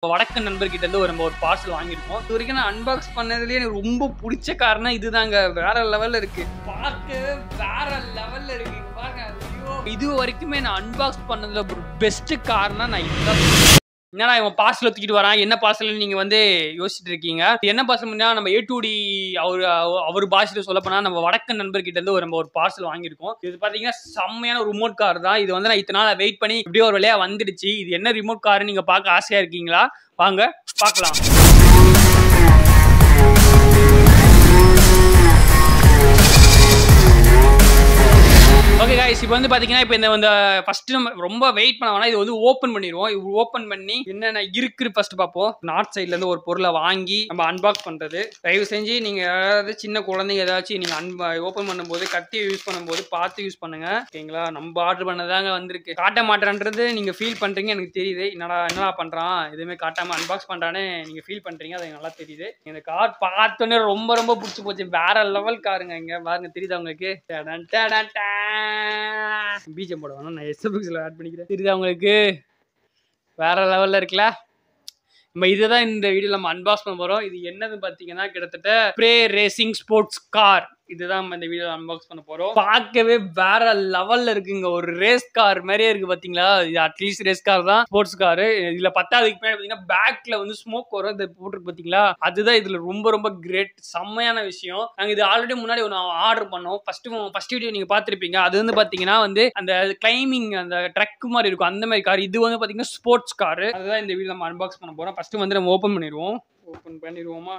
வடக்கு நண்பர்கிட்ட இருந்து ஒரு பார்சல் வாங்கியிருக்கோம். இது வரைக்கும் நான் அன்பாக்ஸ் பண்ணதுலயே எனக்கு ரொம்ப பிடிச்ச காரணம் இதுதாங்க. வேற லெவல்ல இருக்கு. பார்க்கவே வேற லெவல்ல இருக்கு. பாருங்க. ஐயோ, இது வரைக்குமே நான் அன்பாக்ஸ் பண்ணதுல ஒரு பெஸ்ட் காரணம் நான் இதுதான். என்னடா இவன் பார்சல் தூக்கிட்டு வரான், என்ன பார்சல் நீங்க யோசிச்சுட்டு இருக்கீங்க. என்ன பார்சல் நம்ம A2D அவர் பாஷையில சொல்ல போனா நம்ம வடக்கு நண்பர்கிட்ட இருந்து ஒரு பார்சல் வாங்கியிருக்கோம். இது பாத்தீங்கன்னா செம்மையான ரிமோட் கார் தான். இது நான் இத்தனை நாள் வெயிட் பண்ணி இப்படியே ஒரு வழியா வந்துடுச்சு. இது என்ன ரிமோட் கார் நீங்க பார்க்க ஆசையா இருக்கீங்களா? வாங்க பார்க்கலாம். ஓகே गाइस, இப்போ பாத்தீங்கன்னா இப்போ இந்த ஃபர்ஸ்ட் நம்ம ரொம்ப வெயிட் பண்ண வேணாம். இது ஓபன் பண்ணிடுவோம். இது ஓபன் பண்ணி என்னென்ன இருக்குன்னு ஃபர்ஸ்ட் பார்ப்போம். நார்த் சைட்ல இருந்து ஒரு பொருளை வாங்கி நம்ம அன்பாக்ஸ் பண்றது. தயவு செஞ்சு நீங்க யாராவது சின்ன குழந்தைங்க ஏதாச்சும் நீங்க ஓபன் பண்ணும்போது கத்தியை யூஸ் பண்ணும்போது பார்த்து யூஸ் பண்ணுங்க. ஓகேங்களா? நம்ம ஆர்டர் பண்ணதாங்க வந்திருக்கு. காட்ட மாட்டேன்றது நீங்க ஃபீல் பண்றீங்க, எனக்கு தெரியுது. என்னடா பண்றான், எதுவுமே காட்டாம அன்பாக்ஸ் பண்றானே நீங்க ஃபீல் பண்றீங்க, அது நல்லா தெரியுது. இந்த கார் பார்த்தோன்னே ரொம்ப ரொம்ப பிடிச்சி போச்சு. வேற லெவல் காருங்க. இங்க பாருங்க, தெரியுதா உங்களுக்கு? பீஜம் போடுவாங்க. நான் எஸ்எஃப்எக்ஸ்ல ஆட் பண்ணிக்கிறேன். தெரியுதா உங்களுக்கு? வேற லெவல்ல இருக்குல்ல. நம்ம இதுதான் இந்த வீடியோல நம்ம அன்பாக்ஸ் பண்ண போறோம். இது என்னதுன்னு பாத்தீங்கன்னா கிட்டத்தட்ட ஸ்ப்ரே ரேசிங் ஸ்போர்ட்ஸ் கார். இதுதான் நம்ம இந்த வீடியோல அன்பாக்ஸ் பண்ண போறோம். பார்க்கவே வேற லெவல்ல இருக்குங்க. ஒரு ரேஸ் கார் மாதிரியே இருக்கு பாத்தீங்களா? இது அட்லீஸ்ட் ரேஸ் கார் தான், ஸ்போர்ட்ஸ் கார். இதுல பத்தாவதுக்கு மேல பாத்தீங்கன்னா பேக்ல ஸ்மோக் வரும். இது போட்டுருக்கு பாத்தீங்களா? அதுதான் இதுல ரொம்ப ரொம்ப கிரேட், செம்மையான விஷயம். நாங்க இது ஆல்ரெடி முன்னாடி ஒன்று ஆர்டர் பண்ணோம். ஃபர்ஸ்ட் வீடியோ நீங்க பாத்திருப்பீங்க. அது பாத்தீங்கன்னா அந்த கிளைமிங் அந்த ட்ரக் மாதிரி இருக்கும், அந்த மாதிரி கார். இது பாத்தீங்கன்னா ஸ்போர்ட்ஸ் கார். அதுதான் இந்த வீடியோ நம்ம அன்பாக்ஸ் பண்ண போறோம். ஃபர்ஸ்ட் நம்ம ஓபன் பண்ணிடுவோம். ஓபன் பண்ணிடுவோமா?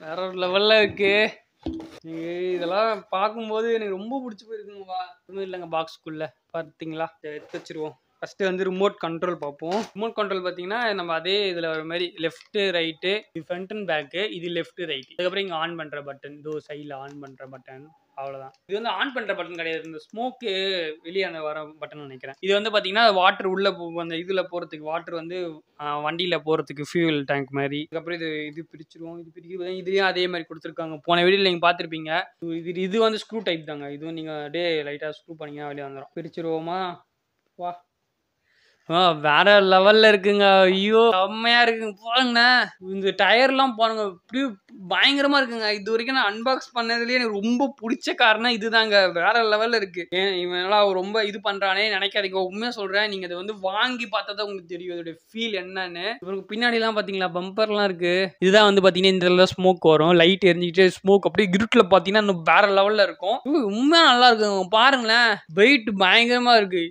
வேற ஒரு லெவல்ல இருக்கு. இதெல்லாம் பார்க்கும்போது எனக்கு ரொம்ப பிடிச்சி போயிருக்குங்கப்பா. ஒன்றும் இல்லைங்க, பாக்ஸ்க்குள்ள பார்த்தீங்களா? எடுத்து வச்சிருவோம். ஃபர்ஸ்ட் ரிமோட் கண்ட்ரோல் பார்ப்போம். ரிமோட் கண்ட்ரோல் பார்த்தீங்கன்னா நம்ம அதே இதில் ஒரு மாதிரி லெஃப்ட் ரைட்டு, இது ஃப்ரண்ட் அண்ட் பேக்கு, இது லெஃப்ட் ரைட். அதுக்கப்புறம் இங்கே ஆன் பண்ணுற பட்டன், இதோ சைடில் ஆன் பண்ணுற பட்டன். அவ்வளோதான். இது ஆன் பண்ணுற பட்டன் கிடையாது, இந்த ஸ்மோக்கு வெளியே அந்த வர பட்டன் நினைக்கிறேன். இது பார்த்தீங்கன்னா வாட்டர் உள்ள அந்த இதில் போகிறதுக்கு, வாட்டர் வண்டியில் போகிறதுக்கு ஃபியூல் டேங்க் மாதிரி. அதுக்கப்புறம் இது பிரிச்சிருவோம். இது பிரிக்கிறது இதுலேயும் அதே மாதிரி கொடுத்துருக்காங்க. போன வீடியோவில் நீங்கள் பார்த்துருப்பீங்க. இது ஸ்க்ரூ டைப் தாங்க. இதுவும் நீங்கள் அப்படியே லைட்டாக ஸ்க்ரூ பண்ணிங்கன்னா வெளியே வந்துடும். பிரிச்சிருவோமா? வா, வேற லெவல்ல இருக்குங்க. ஐயோ, செம்மையா இருக்குங்க. பாருங்கண்ணே, இந்த டயர்லாம் பாருங்க, இப்படி பயங்கரமா இருக்குங்க. இது வரைக்கும் நான் அன்பாக்ஸ் பண்ணதுலயே எனக்கு ரொம்ப பிடிச்ச காரணம் இதுதாங்க. வேற லெவல்ல இருக்கு. இவனெல்லாம் ரொம்ப இது பண்றானே நினைக்காதீங்க. உண்மையா சொல்றேன், நீங்க இதை வாங்கி பார்த்தா தான் உங்களுக்கு தெரியும் இதோட ஃபீல் என்னன்னு. இவருக்கு பின்னாடி எல்லாம் பாத்தீங்களா, பம்பர்லாம் இருக்கு. இதுதான் பாத்தீங்கன்னா இந்த இடத்துல ஸ்மோக் வரும். லைட் எரிஞ்சுக்கிட்டு ஸ்மோக் அப்படியே இருட்டுல பாத்தீங்கன்னா இன்னும் வேற லெவல்ல இருக்கும். உண்மையா நல்லா இருக்குங்க. பாருங்களேன், வெயிட் பயங்கரமா இருக்கு.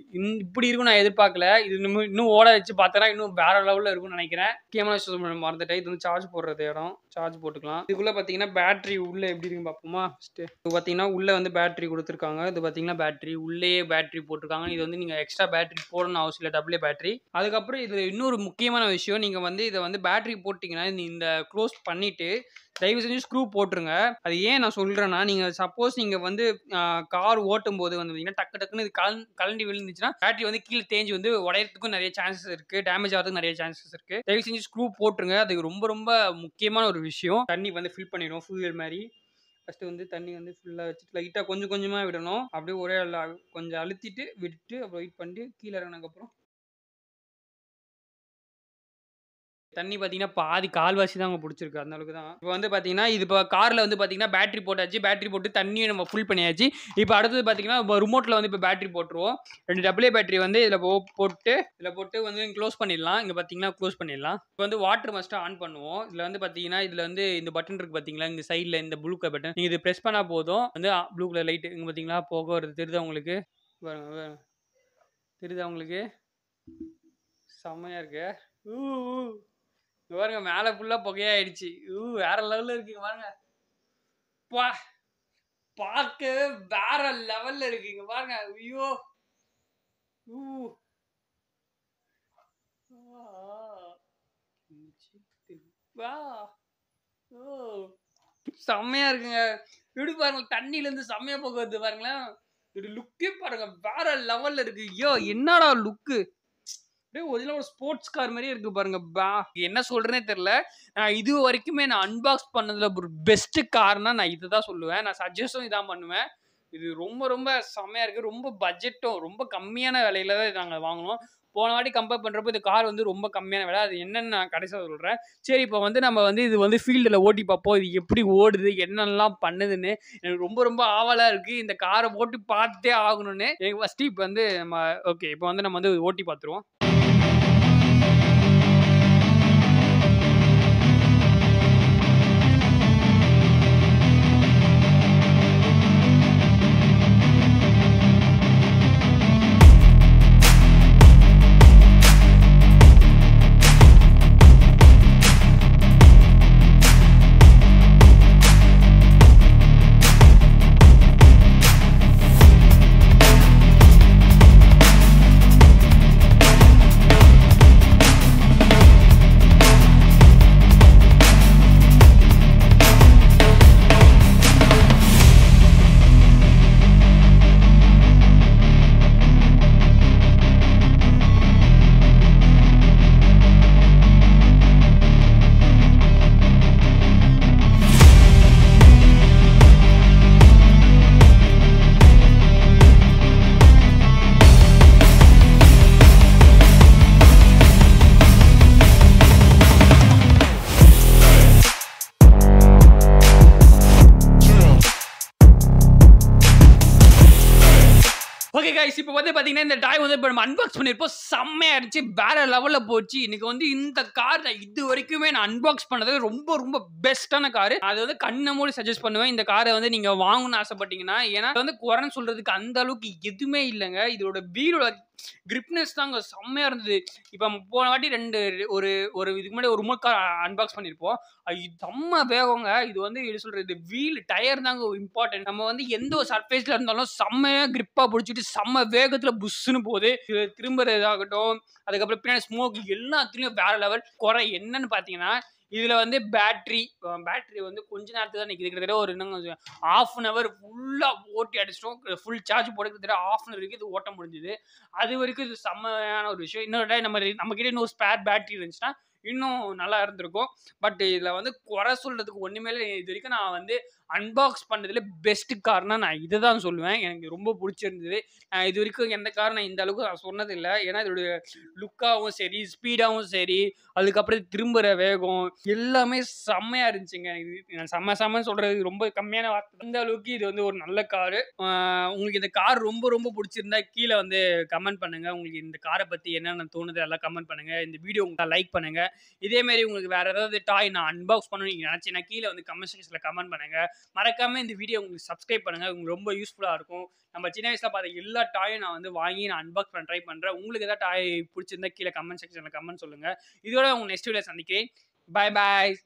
இப்படி இருக்கும் நான் எதிர்பார்க்கல. இது இன்னும் ஓட வச்சு பார்த்தா இன்னும் வேற லெவல்ல இருக்கும்னு நினைக்கிறேன். முக்கியமான மறந்துட்டேன். இது சார்ஜ் போடுறது இடம். சார்ஜ் போட்டுக்கலாம். இதுக்குள்ள பாத்தீங்கன்னா பேட்டரி உள்ள எப்படி இருக்குன்னு பார்ப்போமா? இது பாத்தீங்கன்னா உள்ள பேட்டரி கொடுத்துருக்காங்க. இது பாத்தீங்கன்னா பேட்டரி உள்ளேயே பேட்டரி போட்டிருக்காங்க. இது நீங்க எக்ஸ்ட்ரா பேட்டரி போடணும் அவசியம் இல்லை, டபுள்யூ பேட்டரி. அதுக்கப்புறம் இது இன்னொரு முக்கியமான விஷயம், நீங்க இதை பேட்டரி போட்டீங்கன்னா இந்த க்ளோஸ் பண்ணிட்டு தயவு செஞ்சு ஸ்க்ரூ போட்டுருங்க. அது ஏன் நான் சொல்றேன்னா, நீங்க சப்போஸ் நீங்க கார் ஓட்டும் போது டக்கு டக்குன்னு இது கலண்டி விழுந்துச்சுன்னா பேட்டரி கீழே தேஞ்சு உடையறதுக்கும் நிறைய சான்சஸ் இருக்கு, டேமேஜ் ஆகிறதுக்கு நிறைய சான்சஸ் இருக்கு. தயவு செஞ்சு ஸ்க்ரூ போட்டுருங்க. அது ரொம்ப ரொம்ப முக்கியமான ஒரு விஷயம். தண்ணி ஃபில் பண்ணிடும் ஃபியூயல் மாதிரி. ஃபர்ஸ்ட் தண்ணி ஃபுல்லா வச்சுட்டு லைட்டா கொஞ்சம் கொஞ்சமா விடணும். அப்படியே ஒரே கொஞ்சம் அழுத்திட்டு விட்டு அப்புறம் வெயிட் பண்ணிட்டு கீழே இறங்கினதுக்கு அப்புறம் தண்ணி பாத்தீங்கன்னா பாதி கால்வாசி தான் பிடிச்சிருக்கு. அந்த அளவுக்கு தான். இப்போ பாத்தீங்கன்னா இது கார்ல பாத்தீங்கன்னா பேட்டரி போட்டாச்சு. பேட்டரி போட்டு தண்ணியை நம்ம ஃபுல் பண்ணியாச்சு. இப்போ அடுத்தது பாத்தீங்கன்னா ரிமோட்ல இப்போ பேட்டரி போட்டுருவோம். 2 டபுள்யூ பேட்டரி இதுல போட்டு க்ளோஸ் பண்ணிடலாம். இங்க பாத்தீங்கன்னா க்ளோஸ் பண்ணிடலாம். இப்போ வாட்டர் மஸ்ட் ஆன் பண்ணுவோம். இதுல பாத்தீங்கன்னா இதுல இந்த பட்டன் இருக்கு பாத்தீங்களா, இந்த சைட்ல இந்த ப்ளூ கலர் பட்டன். நீங்க இது பிரஸ் பண்ணா போதும் ப்ளூ கலர் லைட் இங்க பாத்தீங்களா போக வருது. தெரியுதா உங்களுக்கு? தெரியுதா உங்களுக்கு? செம்மையா இருக்கு. பாருங்க, மேல ஃபுல்லா புகையாயிடுச்சு. வேற லெவல்ல இருக்குங்க. பாருங்க, பார்க்கவே வேற லெவல்ல இருக்குங்க. பாருங்க. ஐயோ, செம்மையா இருக்குங்க. இப்படி பாருங்க, தண்ணியில இருந்து செம்மையா போக வருது பாருங்களேன். இது லுக்கே பாருங்க, வேற லெவல்ல இருக்கு. ஐயோ, என்னடா லுக்கு! ஒரு ஸ்போர்ட்ஸ் கார் மாதிரியே இருக்கு பாருங்க. என்ன சொல்றேனே தெரியல. இது வரைக்குமே நான் அன்பாக்ஸ் பண்ணதுல ஒரு பெஸ்ட் கார்னா நான் இதுதான் சொல்லுவேன். நான் சஜஷனும் இதான் பண்ணுவேன். இது ரொம்ப ரொம்ப செம்மையா இருக்கு. ரொம்ப பட்ஜெட்டும் ரொம்ப கம்மியான விலையில தான் நாங்கள் வாங்கினோம். போன வாட்டி கம்பேர் பண்ணுறப்போ இந்த கார் வந்து ரொம்ப கம்மியான விலை. அது என்னன்னு நான் கடைசியாக சொல்கிறேன். சரி, இப்போ வந்து நம்ம வந்து இது வந்து ஃபீல்டில் ஓட்டி பார்ப்போம். இது எப்படி ஓடுது, என்னெல்லாம் பண்ணுதுன்னு எனக்கு ரொம்ப ரொம்ப ஆவலாக இருக்குது. இந்த காரை ஓட்டி பார்த்தே ஆகணும்னு. எனக்கு ஃபஸ்ட்டு இப்போ வந்து நம்ம ஓகே, இப்போ வந்து நம்ம வந்து ஓட்டி பார்த்துருவோம். ஓகே கைஸ், இப்போ வந்து பார்த்தீங்கன்னா இந்த டாய் வந்து இப்போ நம்ம அன்பாக்ஸ் பண்ணியிருப்போம். செம்மையாக இருந்துச்சு, வேற லெவலில் போச்சு. இன்னைக்கு வந்து இந்த கார் நான் இது வரைக்குமே நான் அன்பாக்ஸ் பண்ணது ரொம்ப ரொம்ப பெஸ்ட்டான காரு. அது வந்து கண்ணை மூடி சஜஸ்ட் பண்ணுவேன். இந்த காரை வந்து நீங்கள் வாங்கணும்னு ஆசைப்பட்டீங்கன்னா, ஏன்னா வந்து குறைன்னு சொல்றதுக்கு அந்த அளவுக்கு எதுவுமே இல்லைங்க. இதோட வீலோட கிரிப்னஸ் தாங்க செம்மையாக இருந்தது. இப்போ போன வாட்டி ஒரு ஒரு இதுக்கு முன்னாடி ஒரு ரிமோட் கார் அன்பாக்ஸ் பண்ணியிருப்போம். அது செம்ம வேகங்க. இது வந்து எப்படி சொல்றது, வீல் டயர் தாங்க இம்பார்ட்டன்ட். நம்ம வந்து எந்த ஒரு சர்ஃபேஸ்ல இருந்தாலும் செம்மையா கிரிப்பா பிடிச்சிட்டு செம்ம வேகத்துல புஷ்ஷுன்னு போகுது. திரும்புறதாகட்டும், அதுக்கப்புறம் பின்னாடி ஸ்மோக், எல்லாத்துலயும் வேற லெவல். குறை என்னன்னு பாத்தீங்கன்னா, இதுல வந்து பேட்டரி வந்து கொஞ்ச நேரத்துக்கு தான் நிக்குது. கிட்டத்தட்ட ஒரு இன்னும் ½ அன் ஹவர் ஃபுல்லா ஓட்டி அடிச்சிட்டோம். ஃபுல் சார்ஜ் போட கிட்டத்தட்ட ½ அன் ஹவர் வரைக்கும் இது ஓட்ட முடிஞ்சது. அது வரைக்கும் இது செம்மையான ஒரு விஷயம். இன்னொரு நம்ம கிட்ட இன்னும் ஸ்பேர் பேட்டரி இருந்துச்சுன்னா இன்னும் நல்லா இருந்திருக்கும். பட் இதுல வந்து குறை சொல்றதுக்கு ஒண்ணுமே இல்லை. இது வரைக்கும் நான் வந்து அன்பாக்ஸ் பண்ணதுல பெஸ்ட் கார்னா நான் இதை தான் சொல்லுவேன். எனக்கு ரொம்ப பிடிச்சிருந்தது. இது வரைக்கும் எந்த கார் நான் இந்த அளவுக்கு நான் சொன்னது இல்லை. ஏன்னா இதோடைய லுக்காகவும் சரி, ஸ்பீடாகவும் சரி, அதுக்கப்புறம் திரும்புகிற வேகம் எல்லாமே செம்மையா இருந்துச்சுங்க. இது நான் செம்மன்னு சொல்றது ரொம்ப கம்மியான வார்த்தை. அந்த அளவுக்கு இது வந்து ஒரு நல்ல காரு. உங்களுக்கு இந்த கார் ரொம்ப ரொம்ப பிடிச்சிருந்தா கீழே வந்து கமெண்ட் பண்ணுங்க. உங்களுக்கு இந்த காரை பத்தி என்னென்ன தோணுது எல்லாம் கமெண்ட் பண்ணுங்க. இந்த வீடியோ உங்களுக்கு லைக் பண்ணுங்க. இதே மாதிரி உங்களுக்கு வேற ஏதாவது டாய் நான் அன்பாக்ஸ் பண்ணணும்னு நீங்க நினைச்சீங்கன்னா கீழே வந்து கமெண்ட் செக்ஷன்ல கமெண்ட் பண்ணுங்க. மறக்காம இந்த வீடியோ உங்களுக்கு சப்ஸ்கிரைப் பண்ணுங்க. உங்களுக்கு ரொம்ப யூஸ்ஃபுல்லா இருக்கும். நம்ம சின்ன வயசுல பார்த்த எல்லா டாயும் நான் வந்து வாங்கி நான் அன்பாக்ஸ் பண்ண ட்ரை பண்றேன். உங்களுக்கு ஏதாவது டாய் பிடிச்சிருந்தா கீழே கமெண்ட் செக்ஷன்ல கமெண்ட் சொல்லுங்க. இதோட உங்க நெக்ஸ்ட் வீடியோ சந்திக்கிறேன். Bye bye.